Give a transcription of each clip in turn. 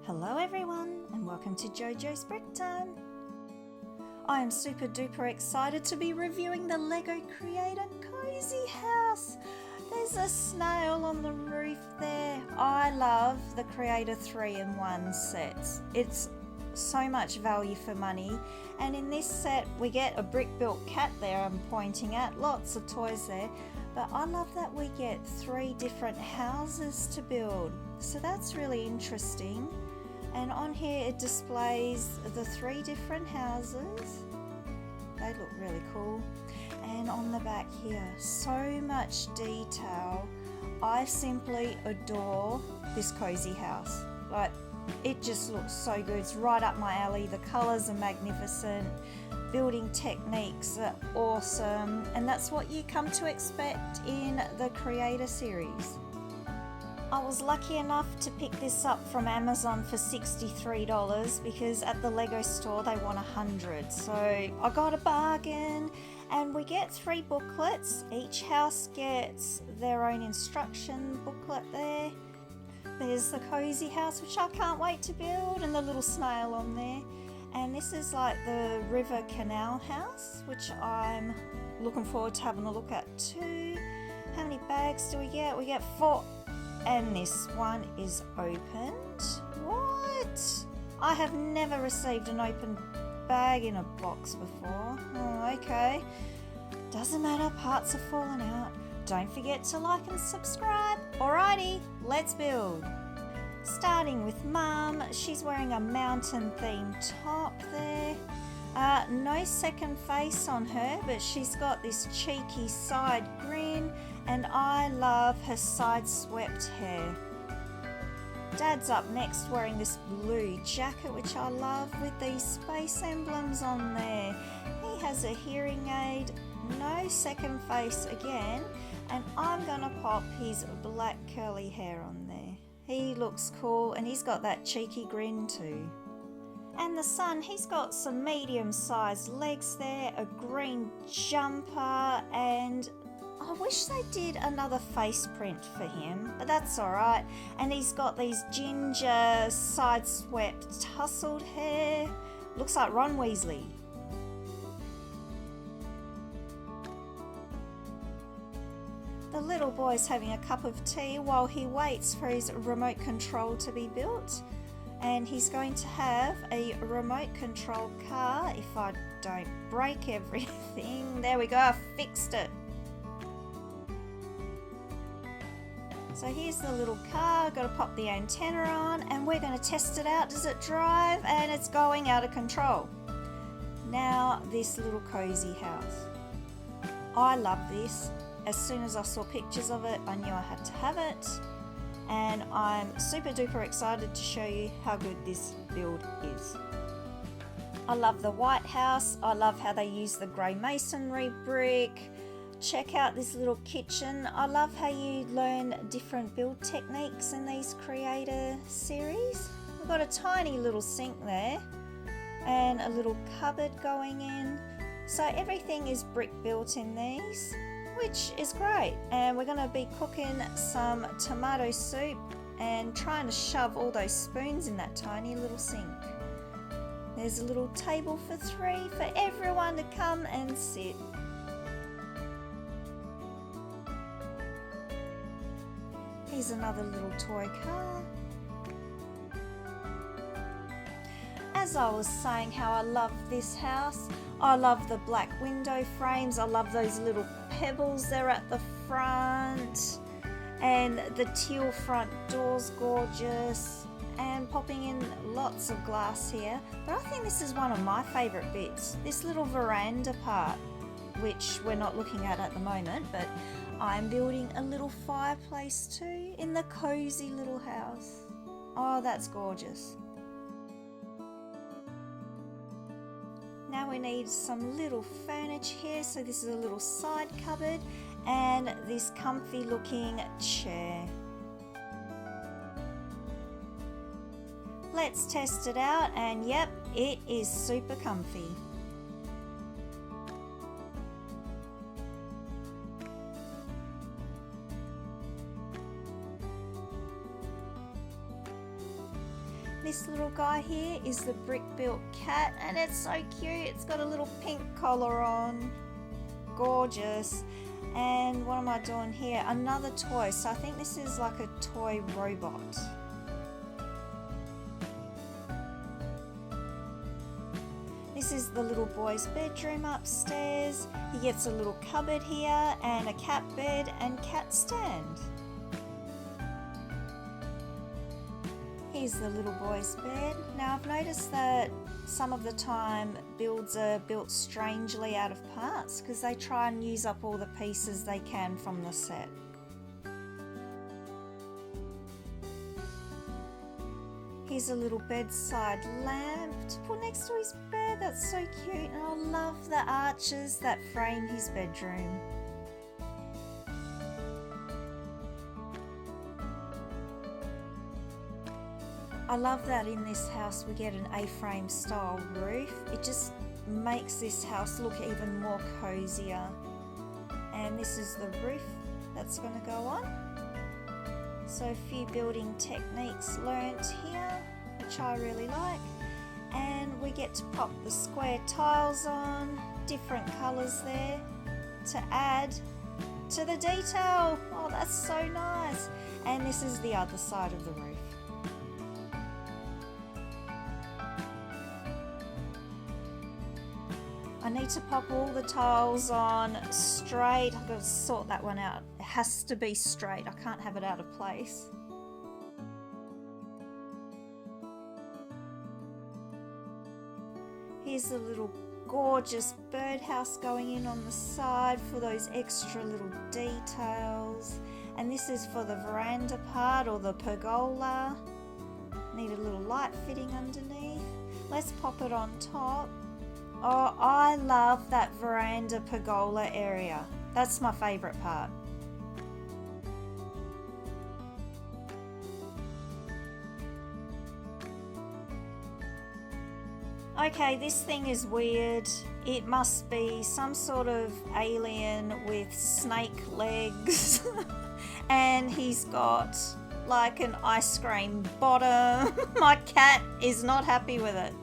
Hello everyone and welcome to JoJo's Brick Time. I am super duper excited to be reviewing the Lego Creator Cosy House. There's a snail on the roof there. I love the Creator 3-in-1 sets. It's so much value for money, and in this set we get a brick built cat there I'm pointing at, lots of toys there, but I love that we get 3 different houses to build, so that's really interesting. And on here it displays the 3 different houses. They look really cool. And on the back here, so much detail. I simply adore this cozy house. Like, it just looks so good. It's right up my alley. The colours are magnificent. Building techniques are awesome. And that's what you come to expect in the Creator series. I was lucky enough to pick this up from Amazon for $63 because at the Lego store they want $100. So I got a bargain, and we get 3 booklets. Each house gets their own instruction booklet there. There's the cozy house, which I can't wait to build, and the little snail on there. And this is like the river Canal House, which I'm looking forward to having a look at too. How many bags do we get? We get 4. And this one is opened. What? I have never received an open bag in a box before. Oh, okay. Doesn't matter, parts have fallen out. Don't forget to like and subscribe. Alrighty, let's build. Starting with Mum, she's wearing a mountain themed top there. No second face on her, but she's got this cheeky side grin, and I love her side swept hair. Dad's up next wearing this blue jacket, which I love, with these space emblems on there. He has a hearing aid, no second face again, and I'm gonna pop his black curly hair on there. He looks cool, and he's got that cheeky grin too. And the son, he's got some medium-sized legs there, a green jumper, and I wish they did another face print for him, but that's alright. And he's got these ginger side-swept tousled hair. Looks like Ron Weasley. The little boy's having a cup of tea while he waits for his remote control to be built. And he's going to have a remote control car if I don't break everything. There we go, I fixed it. So here's the little car, got to pop the antenna on, and we're going to test it out. Does it drive? And it's going out of control. Now this little cozy house. I love this. As soon as I saw pictures of it, I knew I had to have it. And I'm super duper excited to show you how good this build is. I love the white house. I love how they use the grey masonry brick. Check out this little kitchen. I love how you learn different build techniques in these Creator series. We've got a tiny little sink there and a little cupboard going in. So everything is brick built in these, which is great. And we're going to be cooking some tomato soup and trying to shove all those spoons in that tiny little sink. There's a little table for 3 for everyone to come and sit. Here's another little toy car. As I was saying how I love this house, I love the black window frames. I love those little pebbles there at the front, and the teal front door's gorgeous, and popping in lots of glass here. But I think this is one of my favourite bits, this little veranda part, which we're not looking at the moment, but I'm building a little fireplace too in the cozy little house. Oh, that's gorgeous. Now we need some little furniture here. So this is a little side cupboard and this comfy looking chair. Let's test it out, and yep, it is super comfy. this little guy here is the brick-built cat, and it's so cute. It's got a little pink collar on. Gorgeous. And what am I doing here? Another toy. So I think this is like a toy robot. This is the little boy's bedroom upstairs. He gets a little cupboard here and a cat bed and cat stand. Here's the little boy's bed. Now I've noticed that some of the time builds are built strangely out of parts because they try and use up all the pieces they can from the set. Here's a little bedside lamp to put next to his bed. That's so cute, and I love the arches that frame his bedroom. I love that in this house we get an A-frame style roof. It just makes this house look even more cozier. And this is the roof that's going to go on. So a few building techniques learnt here, which I really like. And we get to pop the square tiles on, different colours there to add to the detail. Oh, that's so nice. And this is the other side of the roof. I need to pop all the tiles on straight. I've got to sort that one out. It has to be straight. I can't have it out of place. Here's the little gorgeous birdhouse going in on the side for those extra little details. And this is for the veranda part or the pergola. Need a little light fitting underneath. Let's pop it on top. Oh, I love that veranda pergola area. That's my favourite part. Okay, this thing is weird. It must be some sort of alien with snake legs. And he's got like an ice cream bottom. My cat is not happy with it.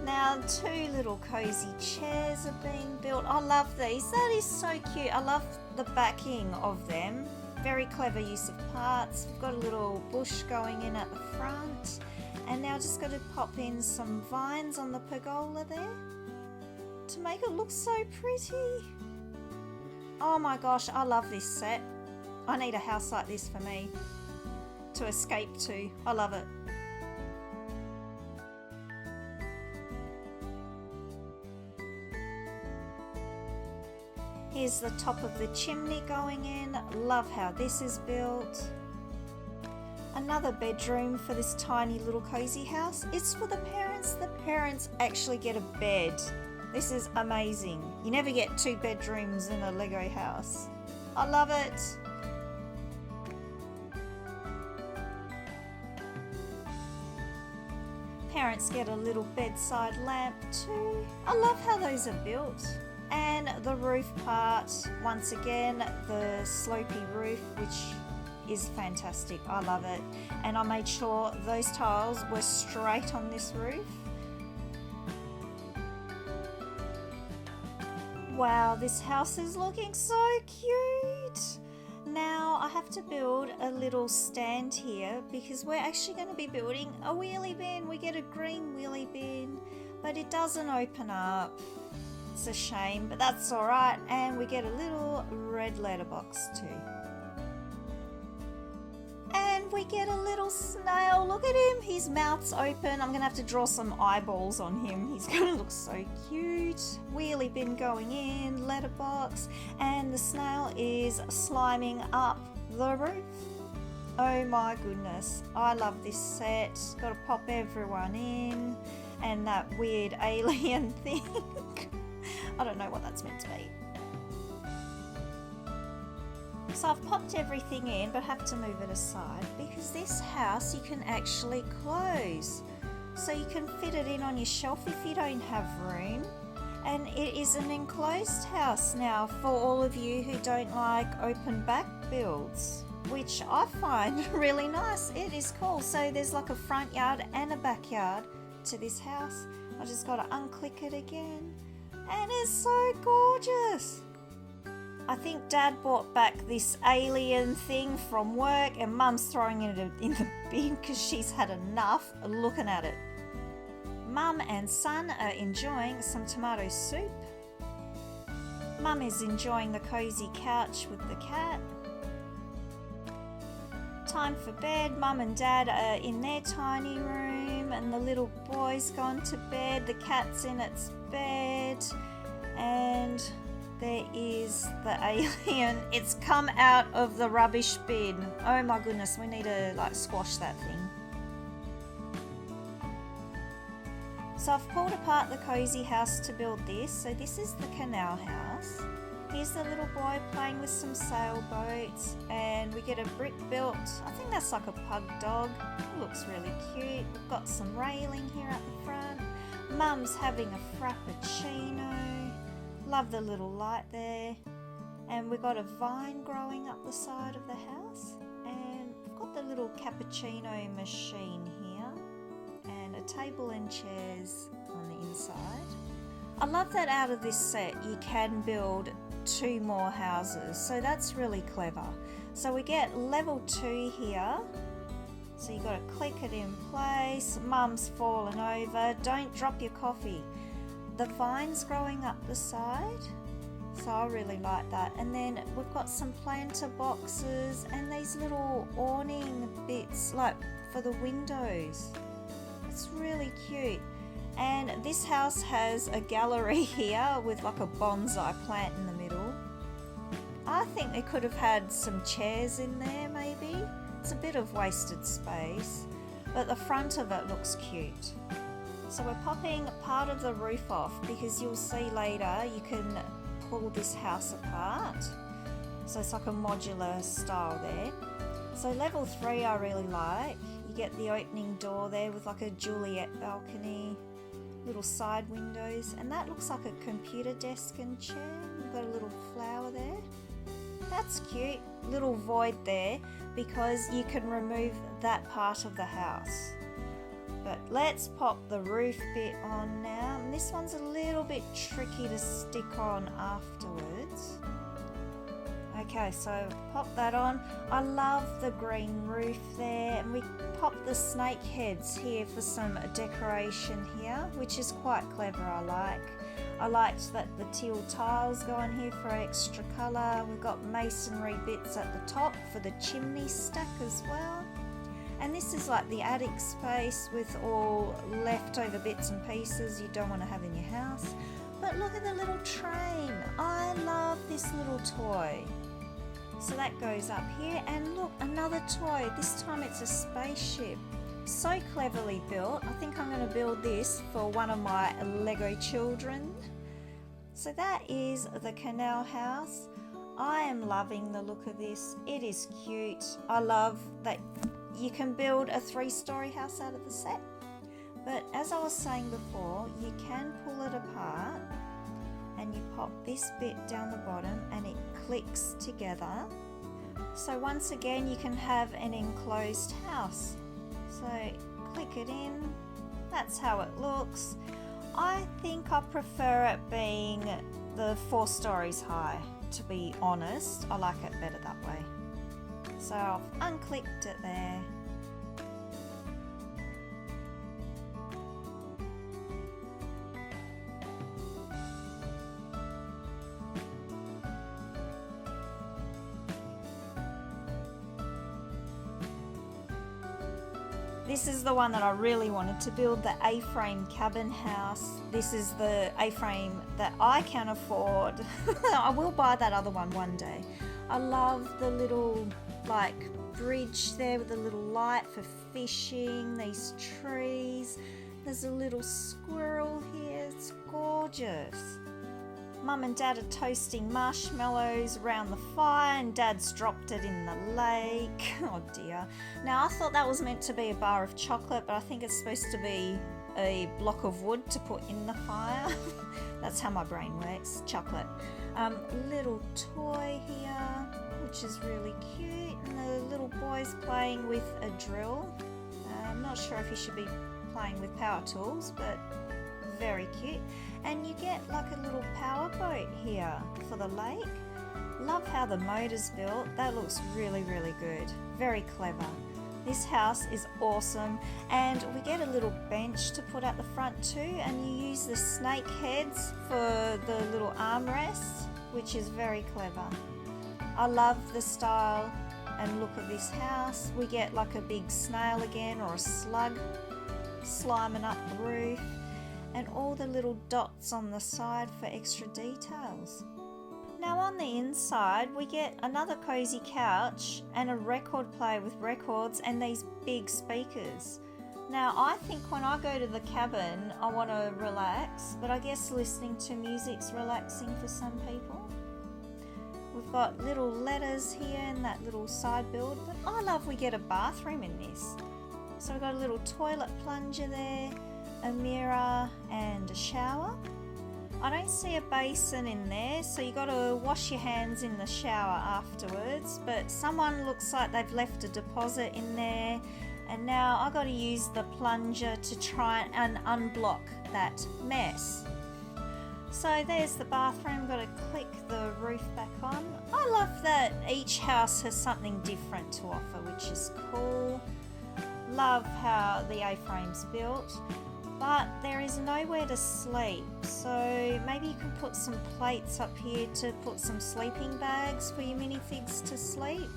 Now, two little cozy chairs are being built. I love these. That is so cute. I love the backing of them. Very clever use of parts. We've got a little bush going in at the front. And now just got to pop in some vines on the pergola there to make it look so pretty. Oh my gosh, I love this set. I need a house like this for me to escape to. I love it. Here's the top of the chimney going in. Love how this is built. Another bedroom for this tiny little cozy house. It's for the parents. The parents actually get a bed. This is amazing. You never get two bedrooms in a Lego house. I love it. Parents get a little bedside lamp too. I love how those are built. And the roof part, once again, the slopey roof, which is fantastic. I love it. And I made sure those tiles were straight on this roof. Wow, this house is looking so cute. Now I have to build a little stand here because we're actually going to be building a wheelie bin. We get a green wheelie bin, but it doesn't open up. It's a shame, but that's all right. And we get a little red letterbox too. And we get a little snail. Look at him. His mouth's open. I'm going to have to draw some eyeballs on him. He's going to look so cute. Wheelie bin going in, letterbox. And the snail is sliming up the roof. Oh my goodness. I love this set. Got to pop everyone in. And that weird alien thing. I don't know what that's meant to be. So I've popped everything in, but have to move it aside because this house you can actually close. So you can fit it in on your shelf if you don't have room. And it is an enclosed house now for all of you who don't like open back builds. which I find really nice. It is cool. So there's like a front yard and a backyard to this house. I just got to unclick it again, and it's so gorgeous. I think Dad brought back this alien thing from work, and Mum's throwing it in the bin because she's had enough looking at it. Mum and son are enjoying some tomato soup. Mum is enjoying the cosy couch with the cat. Time for bed. Mum and Dad are in their tiny room, and the little boy's gone to bed. The cat's in its bed, and there is the alien. It's come out of the rubbish bin. Oh my goodness, we need to squash that thing. So I've pulled apart the cosy house to build this. So this is the Canal House. Here's the little boy playing with some sailboats, and we get a brick built. I think that's like a pug dog. It looks really cute. We've got some railing here at the front. Mum's having a frappuccino. Love the little light there. And we've got a vine growing up the side of the house. And we've got the little cappuccino machine here. And a table and chairs on the inside. I love that out of this set you can build 2 more houses, so that's really clever. So we get level 2 here, so you got to click it in place. Mum's fallen over. Don't drop your coffee. The vines growing up the side, so I really like that. And then we've got some planter boxes and these little awning bits for the windows. It's really cute. And this house has a gallery here with a bonsai plant in the middle. I think they could have had some chairs in there maybe. It's a bit of wasted space, but the front of it looks cute. So we're popping part of the roof off because you'll see later you can pull this house apart. So it's like a modular style there. So level 3 I really like. You get the opening door there with a Juliet balcony. Little side windows, and that looks like a computer desk and chair. We've got a little flower there. That's cute. Little void there because you can remove that part of the house. But let's pop the roof bit on now. And this one's a little bit tricky to stick on afterwards. Okay, so pop that on. I love the green roof there, and we pop the snake heads here for some decoration here, which is quite clever. I liked that the teal tiles go on here for extra colour. We've got masonry bits at the top for the chimney stack as well. And this is like the attic space with all leftover bits and pieces you don't want to have in your house. But look at the little train. I love this little toy. So that goes up here, and look, another toy. This time it's a spaceship. So cleverly built. I think I'm going to build this for one of my Lego children. So that is the Canal House. I am loving the look of this. It is cute. I love that you can build a 3-story house out of the set. But as I was saying before, you can pull it apart, and you pop this bit down the bottom and it clicks together. So once again you can have an enclosed house. So click it in. That's how it looks. I think I prefer it being the 4 stories high, to be honest. I like it better that way. So I've unclicked it there. This is the one that I really wanted to build, the A-frame cabin house. This is the A-frame that I can afford. I will buy that other one day. I love the little bridge there with a little light for fishing, these trees. There's a little squirrel here. It's gorgeous. Mum and Dad are toasting marshmallows around the fire, and Dad's dropped it in the lake. Oh dear. Now I thought that was meant to be a bar of chocolate, but I think it's supposed to be a block of wood to put in the fire. That's how my brain works. Chocolate. Little toy here. which is really cute, and the little boy's playing with a drill. I'm not sure if he should be playing with power tools, but very cute. And you get like a little power boat here for the lake. Love how the motor's built. That looks really, really good. Very clever. This house is awesome, and we get a little bench to put at the front too, and you use the snake heads for the little armrests, which is very clever. I love the style and look of this house. We get like a big snail again, or a slug sliming up the roof, and all the little dots on the side for extra details. Now on the inside we get another cozy couch and a record player with records and these big speakers. Now I think when I go to the cabin I want to relax, but I guess listening to music's relaxing for some people. We've got little letters here and that little side build, but I love we get a bathroom in this. So we've got a little toilet plunger there, a mirror and a shower. I don't see a basin in there, so you got to wash your hands in the shower afterwards, but someone looks like they've left a deposit in there, and now I've got to use the plunger to try and unblock that mess. So there's the bathroom, got to click the roof back on. I love that each house has something different to offer, which is cool. Love how the A-frame's built. But there is nowhere to sleep, so maybe you can put some plates up here to put some sleeping bags for your minifigs to sleep.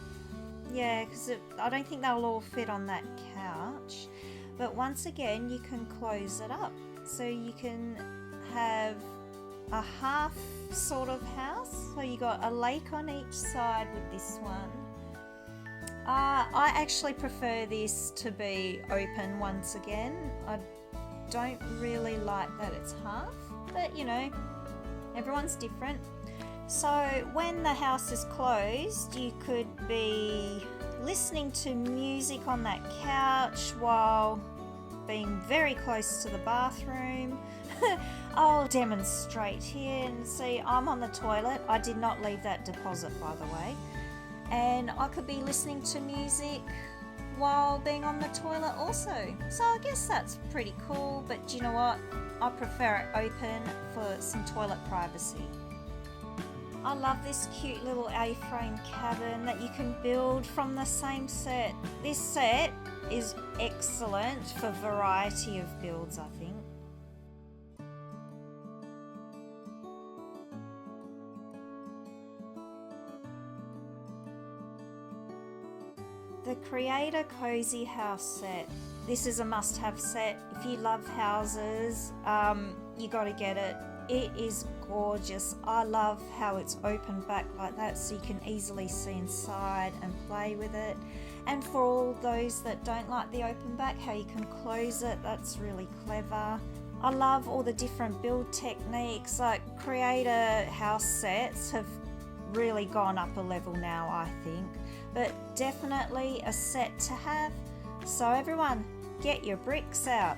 Yeah, because I don't think they'll all fit on that couch. But once again, you can close it up, so you can have a half sort of house. So you got a lake on each side with this one. I actually prefer this to be open once again. I don't really like that it's half, but you know, everyone's different. So when the house is closed, you could be listening to music on that couch while being very close to the bathroom. I'll demonstrate here and see. I'm on the toilet. I did not leave that deposit, by the way, and I could be listening to music while being on the toilet also. So I guess that's pretty cool, but do you know what? I prefer it open for some toilet privacy. I love this cute little A-frame cabin that you can build from the same set. This set is excellent for variety of builds, I think. The Creator Cosy House set. This is a must-have set. If you love houses, you got to get it. It is gorgeous. I love how it's open back like that, so you can easily see inside and play with it. And for all those that don't like the open back, how you can close it, that's really clever. I love all the different build techniques. Like Creator house sets have really gone up a level now, I think, but definitely a set to have. So everyone, get your bricks out.